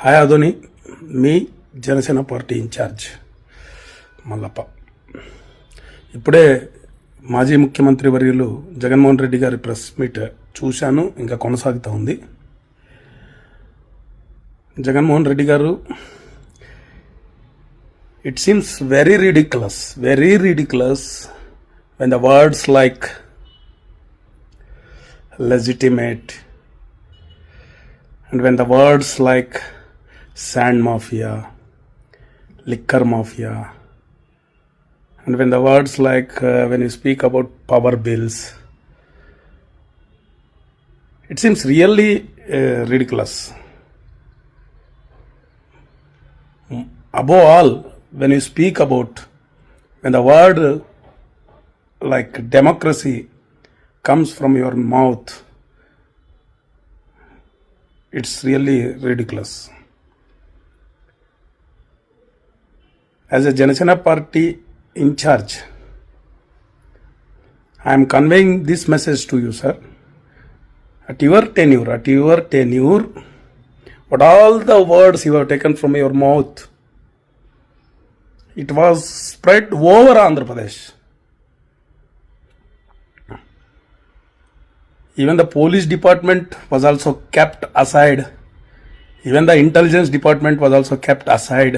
Hi Adoni, మీ Janasena party incharge Mallappa. ఇప్పుడే మాజీ ముఖ్యమంత్రి వర్యులు జగన్మోహన్ రెడ్డి గారి ప్రెస్ మీట్ చూశాను, ఇంకా కొనసాగుతూ ఉంది. జగన్మోహన్ రెడ్డి గారు, it seems very ridiculous when the words like legitimate and when the words like sand mafia, liquor mafia, and when the words like when you speak about power bills, it seems really ridiculous. Above all, when you speak about, when the word like democracy comes from your mouth, it's really ridiculous. As a Janasena party in charge, I am conveying this message to you, sir. At your tenure, what all the words you have taken from your mouth, it was spread over Andhra Pradesh. Even the police department was also kept aside. Even the intelligence department was also kept aside.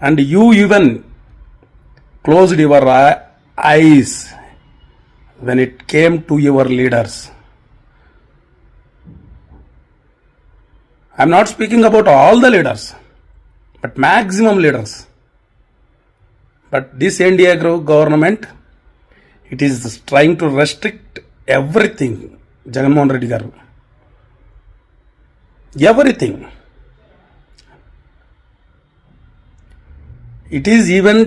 And you even closed your eyes when it came to your leaders. I am not speaking about all the leaders, but maximum leaders. But this NDA government, it is trying to restrict everything, Jagannath Reddy garu. Everything. It is even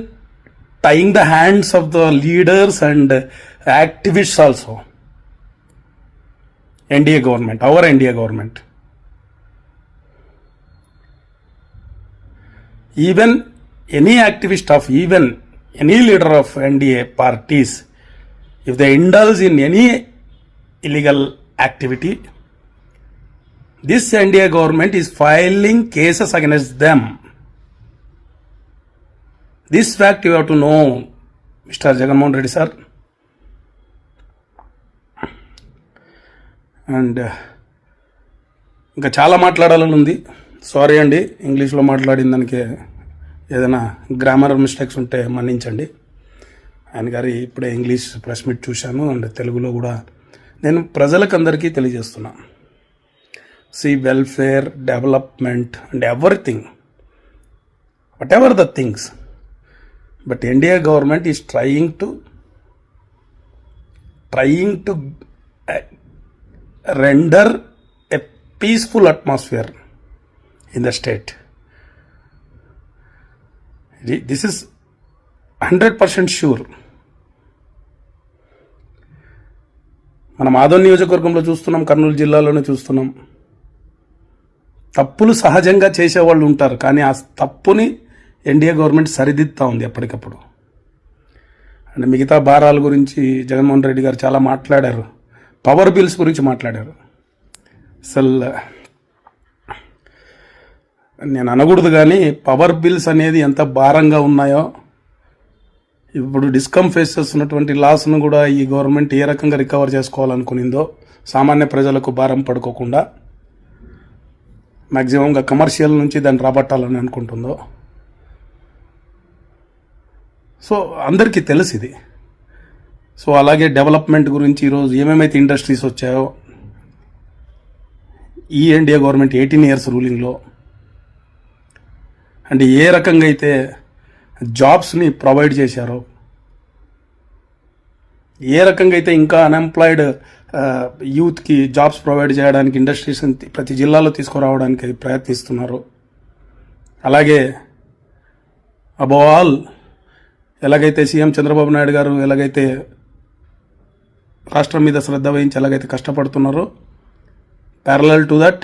tying the hands of the leaders and activists also. NDA government, our NDA government. Even any activist of, even any leader of NDA parties, if they indulge in any illegal activity, this NDA government is filing cases against them. This fact you have to know, Mr. Jagannath Reddy sir. And ఇంకా చాలా మాట్లాడాలని ఉంది. Sorry అండి, ఇంగ్లీష్లో మాట్లాడిన దానికి ఏదైనా grammar mistakes ఉంటే మన్నించండి. ఆయన గారి ఇప్పుడే ఇంగ్లీష్ ప్రెస్ మీట్ చూశాను, అండ్ తెలుగులో కూడా నేను ప్రజలకు అందరికీ తెలియజేస్తున్నా. See welfare, development and everything, whatever the things, but India government is trying to render a peaceful atmosphere in the state. This is 100% sure. మనం ఆదోని నియోజకవర్గంలో చూస్తున్నాం, కర్నూలు జిల్లాలోనే చూస్తున్నాం. తప్పులు సహజంగా చేసేవాళ్ళు ఉంటారు, కానీ ఆ తప్పుని ఎన్డీఏ గవర్నమెంట్ సరిదిద్దుతా ఉంది ఎప్పటికప్పుడు. అండ్ మిగతా భారాల గురించి జగన్మోహన్ రెడ్డి గారు చాలా మాట్లాడారు. పవర్ బిల్స్ గురించి మాట్లాడారు. అసలు నేను అనకూడదు, కానీ పవర్ బిల్స్ అనేది ఎంత భారంగా ఉన్నాయో, ఇప్పుడు డిస్కమ్ ఫేస్ చేస్తున్నటువంటి లాస్ను కూడా ఈ గవర్నమెంట్ ఏ రకంగా రికవర్ చేసుకోవాలనుకునిందో, సామాన్య ప్రజలకు భారం పడుకోకుండా మ్యాక్సిమంగా కమర్షియల్ నుంచి దాన్ని రాబట్టాలని అనుకుంటుందో, సో అందరికీ తెలుసు ఇది. సో అలాగే డెవలప్మెంట్ గురించి ఈరోజు ఏమేమైతే ఇండస్ట్రీస్ వచ్చాయో ఈ ఇండియా గవర్నమెంట్ 18 years రూలింగ్లో, అండ్ ఏ రకంగా అయితే జాబ్స్ని ప్రొవైడ్ చేశారో, ఏ రకంగా అయితే ఇంకా అన్ఎంప్లాయిడ్ యూత్కి జాబ్స్ ప్రొవైడ్ చేయడానికి ఇండస్ట్రీస్ ప్రతి జిల్లాలో తీసుకురావడానికి ప్రయత్నిస్తున్నారు. అలాగే అబవ్ ఆల్, ఎలాగైతే సీఎం చంద్రబాబు నాయుడు గారు ఎలాగైతే రాష్ట్రం మీద శ్రద్ధ వహించి ఎలాగైతే కష్టపడుతున్నారో, parallel to that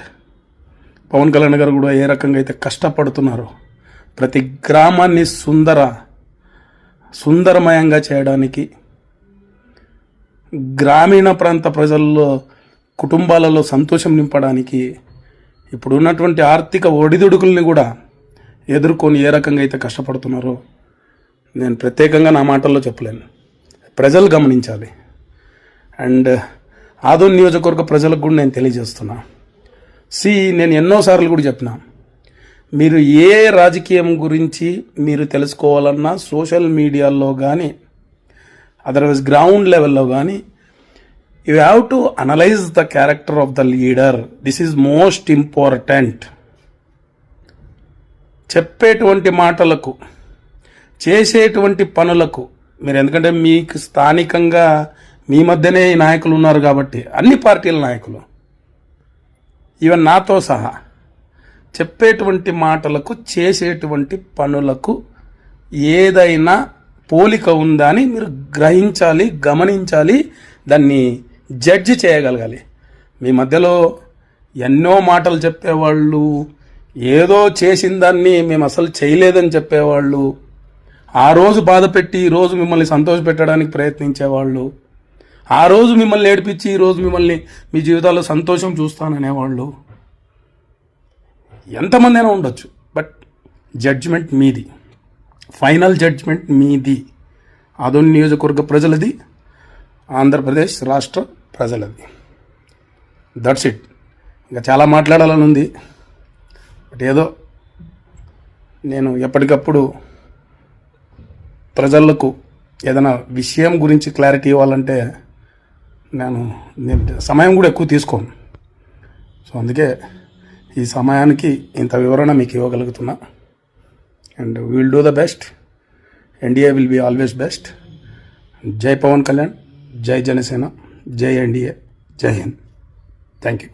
Pavan Kalyan garu కూడా ఏ రకంగా అయితే కష్టపడుతున్నారో ప్రతి గ్రామాన్ని సుందరమయంగా చేయడానికి, గ్రామీణ ప్రాంత ప్రజల్లో కుటుంబాలలో సంతోషం నింపడానికి ఇప్పుడు ఉన్నటువంటి ఆర్థిక ఒడిదుడుకుల్ని కూడా ఎదుర్కొని ఏ రకంగా అయితే కష్టపడుతున్నారో నేను ప్రత్యేకంగా నా మాటల్లో చెప్పలేను. ప్రజలు గమనించాలి. అండ్ ఆదోని నియోజకవర్గ ప్రజలకు కూడా నేను తెలియజేస్తున్నా. నేను ఎన్నోసార్లు కూడా చెప్పిన, మీరు ఏ రాజకీయం గురించి మీరు తెలుసుకోవాలన్నా సోషల్ మీడియాలో కానీ అదర్వైజ్ గ్రౌండ్ లెవెల్లో కానీ you have to analyse the character of the leader. This is most important. చెప్పేటువంటి మాటలకు, చేసేటువంటి పనులకు మీరు, ఎందుకంటే మీకు స్థానికంగా మీ మధ్యనే ఈ నాయకులు ఉన్నారు కాబట్టి, అన్ని పార్టీల నాయకులు ఈవెన్ నాతో సహా చెప్పేటువంటి మాటలకు, చేసేటువంటి పనులకు ఏదైనా పోలిక ఉందా అని మీరు గ్రహించాలి, గమనించాలి, దాన్ని జడ్జి చేయగలగాలి. మీ మధ్యలో ఎన్నో మాటలు చెప్పేవాళ్ళు, ఏదో చేసిన దాన్ని మేము అసలు చేయలేదని చెప్పేవాళ్ళు, ఆ రోజు బాధ పెట్టి ఈరోజు మిమ్మల్ని సంతోషపెట్టడానికి ప్రయత్నించేవాళ్ళు, ఆ రోజు మిమ్మల్ని ఏడిపించి ఈరోజు మిమ్మల్ని మీ జీవితాల్లో సంతోషం చూస్తాననేవాళ్ళు ఎంతమంది అయినా ఉండొచ్చు. బట్ జడ్జిమెంట్ మీది, ఫైనల్ జడ్జిమెంట్ మీది. ఆదోని నియోజకవర్గ ప్రజలది, ఆంధ్రప్రదేశ్ రాష్ట్ర ప్రజలది. That's it. ఇంకా చాలా మాట్లాడాలని ఉంది. బట్ ఏదో నేను ఎప్పటికప్పుడు ప్రజలకు ఏదైనా విషయం గురించి క్లారిటీ ఇవ్వాలంటే నేను సమయం కూడా ఎక్కువ తీసుకోను. సో అందుకే ఈ సమయానికి ఇంత వివరణ మీకు ఇవ్వగలుగుతున్నా. And we will do the best. NDA will be always best. జై పవన్ కళ్యాణ్, జై జనసేన, జై ఎన్డీఏ, జై హింద్. Thank you.